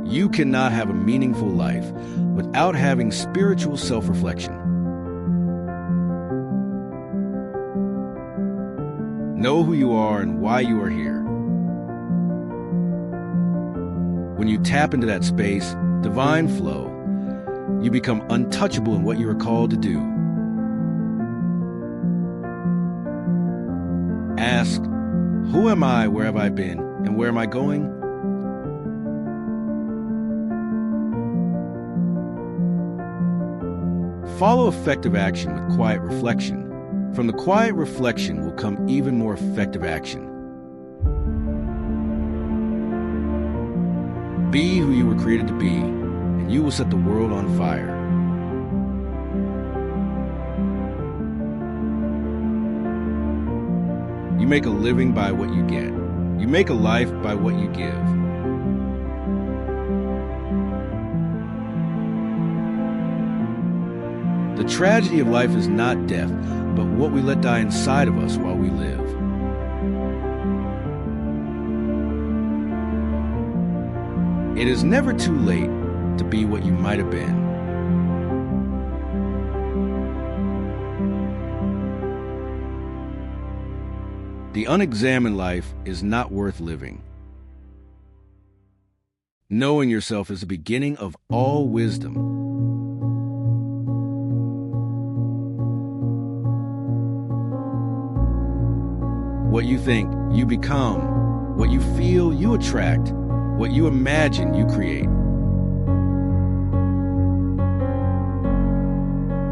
You cannot have a meaningful life without having spiritual self-reflection. Know who you are and why you are here. When you tap into that space, divine flow, you become untouchable in what you are called to do. Ask, who am I, where have I been, and where am I going? Follow effective action with quiet reflection. From the quiet reflection will come even more effective action. Be who you were created to be, and you will set the world on fire. You make a living by what you get. You make a life by what you give. The tragedy of life is not death, but what we let die inside of us while we live. It is never too late to be what you might have been. The unexamined life is not worth living. Knowing yourself is the beginning of all wisdom. What you think, you become. What you feel, you attract. What you imagine, you create.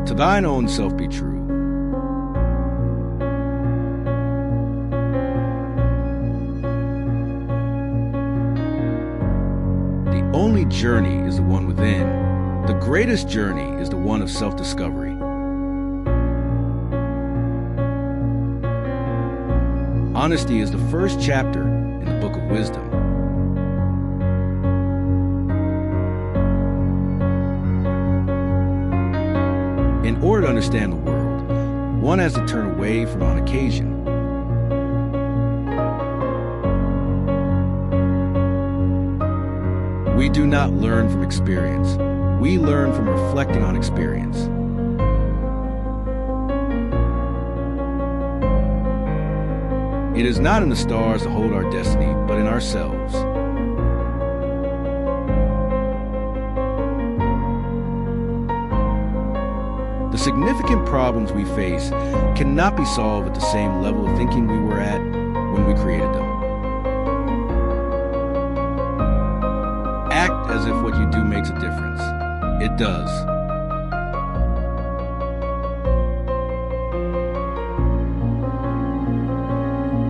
To thine own self be true. The only journey is the one within. The greatest journey is the one of self-discovery. Honesty is the first chapter in the book of wisdom. In order to understand the world, one has to turn away from on occasion. We do not learn from experience. We learn from reflecting on experience. It is not in the stars to hold our destiny, but in ourselves. The significant problems we face cannot be solved at the same level of thinking we were at when we created them. Act as if what you do makes a difference. It does.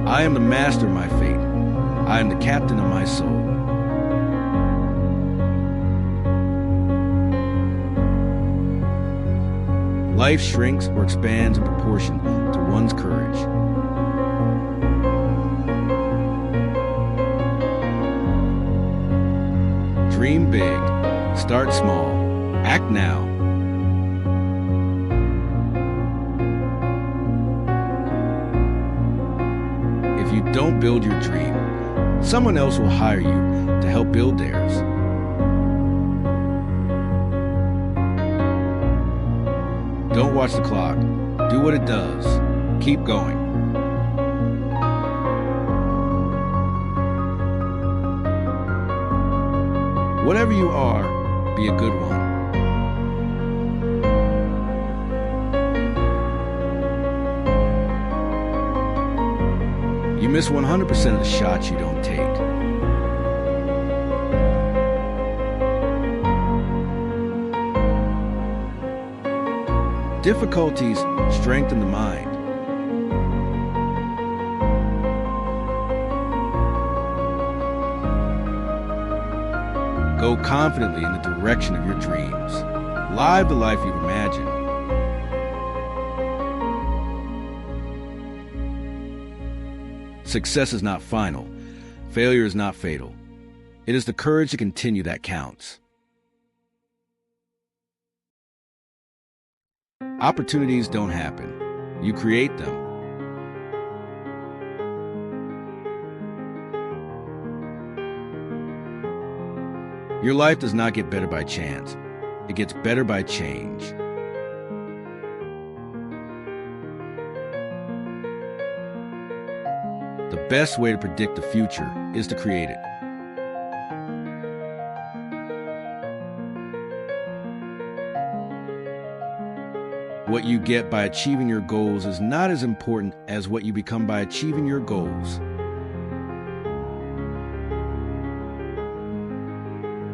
I am the master of my fate. I am the captain of my soul. Life shrinks or expands in proportion to one's courage. Dream big, start small, act now. If you don't build your dream, someone else will hire you to help build theirs. Don't watch the clock. Do what it does. Keep going. Whatever you are, be a good one. You miss 100% of the shots you don't take. Difficulties strengthen the mind. Go confidently in the direction of your dreams. Live the life you've imagined. Success is not final. Failure is not fatal. It is the courage to continue that counts. Opportunities don't happen. You create them. Your life does not get better by chance. It gets better by change. The best way to predict the future is to create it. What you get by achieving your goals is not as important as what you become by achieving your goals.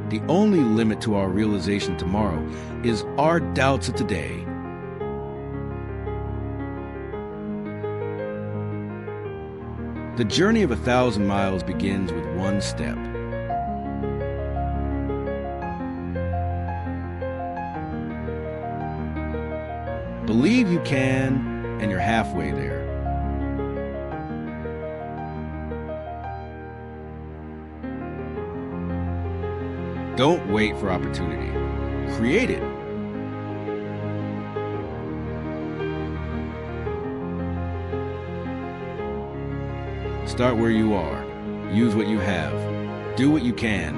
The only limit to our realization tomorrow is our doubts of today. The journey of 1,000 miles begins with one step. Believe you can, and you're halfway there. Don't wait for opportunity. Create it. Start where you are. Use what you have. Do what you can.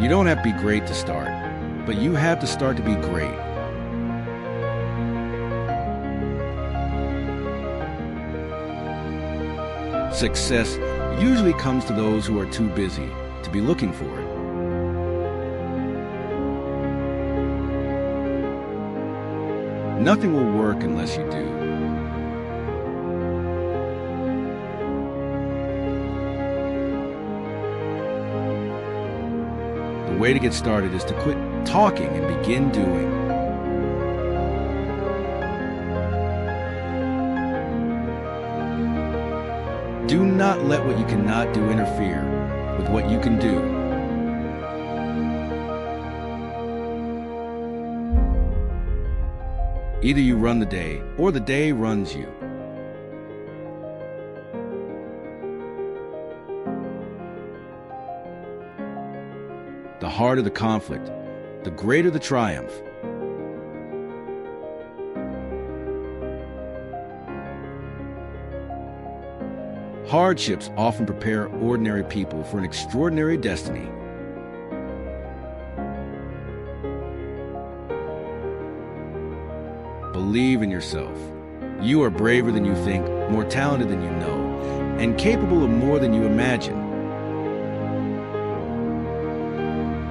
You don't have to be great to start, but you have to start to be great. Success usually comes to those who are too busy to be looking for it. Nothing will work unless you do. The way to get started is to quit talking and begin doing. Do not let what you cannot do interfere with what you can do. Either you run the day, or the day runs you. The harder the conflict, the greater the triumph. Hardships often prepare ordinary people for an extraordinary destiny. Believe in yourself. You are braver than you think, more talented than you know, and capable of more than you imagine.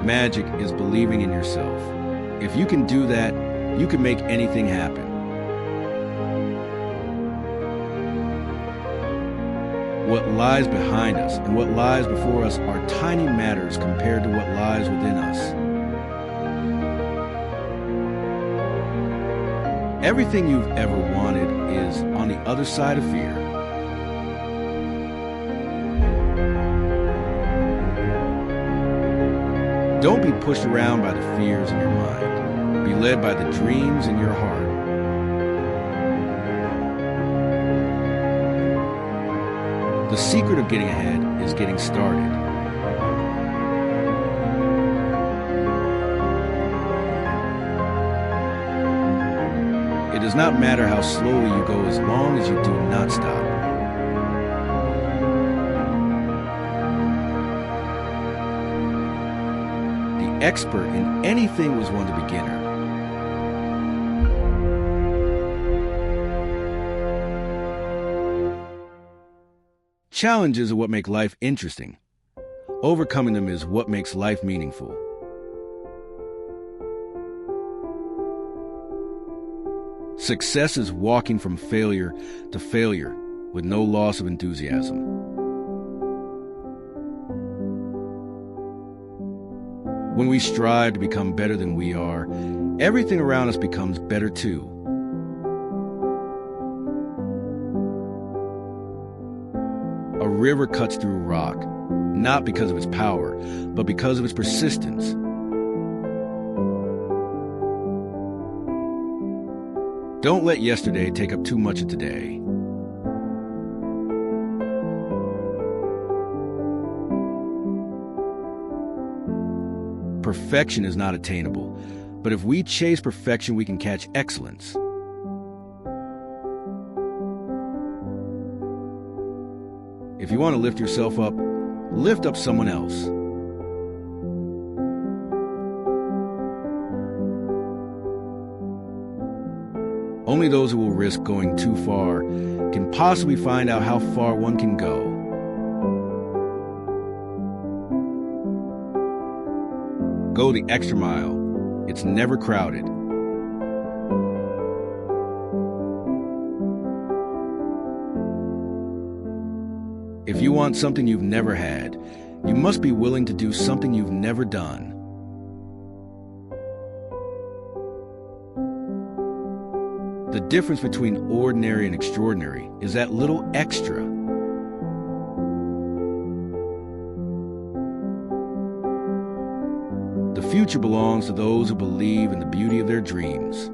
Magic is believing in yourself. If you can do that, you can make anything happen. What lies behind us and what lies before us are tiny matters compared to what lies within us. Everything you've ever wanted is on the other side of fear. Don't be pushed around by the fears in your mind. Be led by the dreams in your heart. The secret of getting ahead is getting started. It does not matter how slowly you go as long as you do not stop. The expert in anything was once a beginner. Challenges are what make life interesting. Overcoming them is what makes life meaningful. Success is walking from failure to failure with no loss of enthusiasm. When we strive to become better than we are, everything around us becomes better too. A river cuts through rock, not because of its power, but because of its persistence. Don't let yesterday take up too much of today. Perfection is not attainable, but if we chase perfection, we can catch excellence. If you want to lift yourself up, lift up someone else. Only those who will risk going too far can possibly find out how far one can go. Go the extra mile. It's never crowded. If you want something you've never had, you must be willing to do something you've never done. The difference between ordinary and extraordinary is that little extra. The future belongs to those who believe in the beauty of their dreams.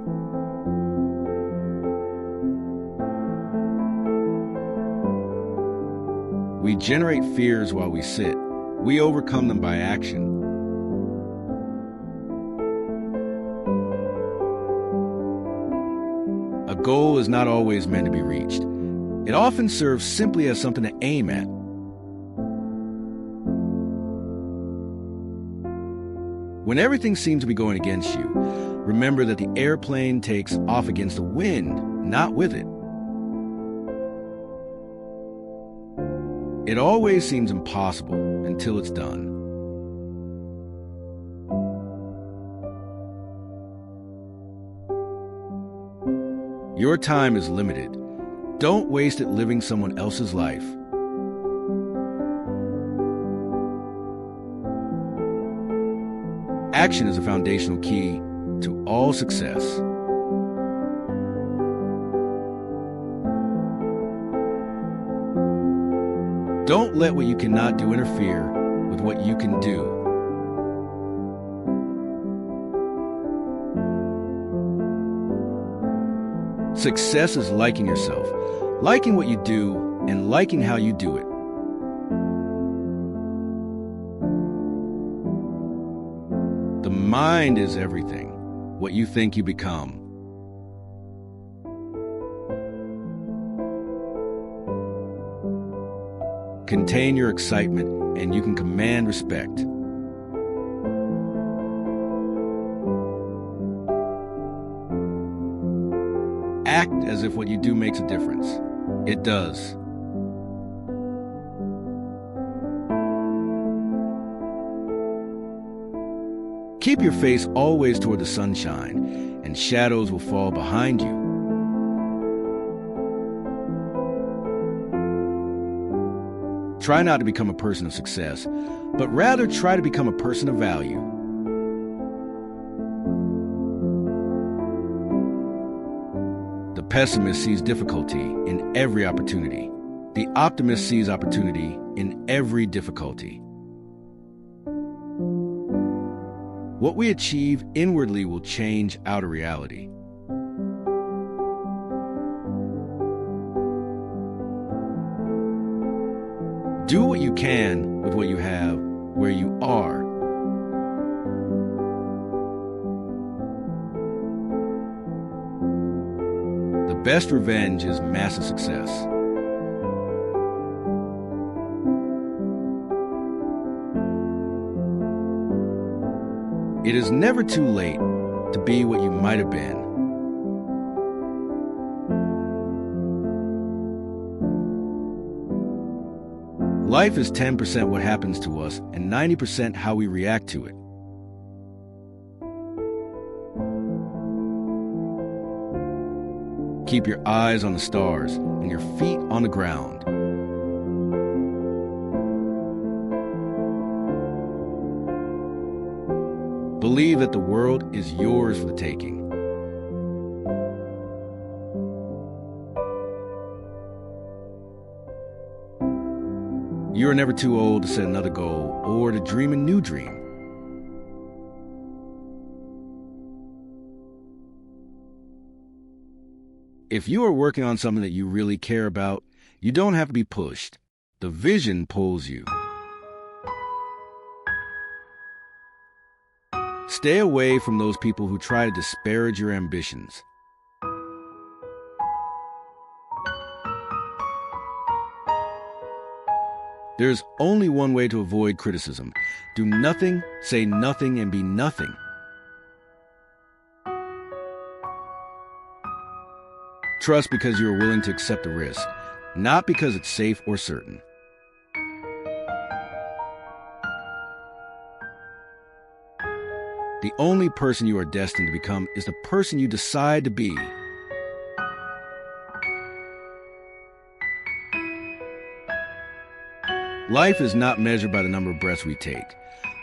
We generate fears while we sit. We overcome them by action. A goal is not always meant to be reached. It often serves simply as something to aim at. When everything seems to be going against you, remember that the airplane takes off against the wind, not with it. It always seems impossible until it's done. Your time is limited. Don't waste it living someone else's life. Action is a foundational key to all success. Don't let what you cannot do interfere with what you can do. Success is liking yourself, liking what you do, and liking how you do it. The mind is everything, what you think you become. Contain your excitement, and you can command respect. Act as if what you do makes a difference. It does. Keep your face always toward the sunshine, and shadows will fall behind you. Try not to become a person of success, but rather try to become a person of value. The pessimist sees difficulty in every opportunity. The optimist sees opportunity in every difficulty. What we achieve inwardly will change outer reality. Do what you can with what you have where you are. The best revenge is massive success. It is never too late to be what you might have been. Life is 10% what happens to us and 90% how we react to it. Keep your eyes on the stars and your feet on the ground. Believe that the world is yours for the taking. You are never too old to set another goal or to dream a new dream. If you are working on something that you really care about, you don't have to be pushed. The vision pulls you. Stay away from those people who try to disparage your ambitions. There's only one way to avoid criticism. Do nothing, say nothing, and be nothing. Trust because you are willing to accept the risk, not because it's safe or certain. The only person you are destined to become is the person you decide to be. Life is not measured by the number of breaths we take,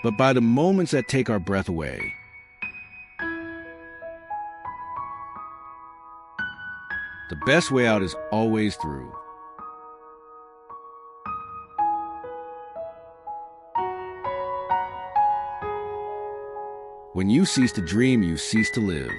but by the moments that take our breath away. The best way out is always through. When you cease to dream, you cease to live.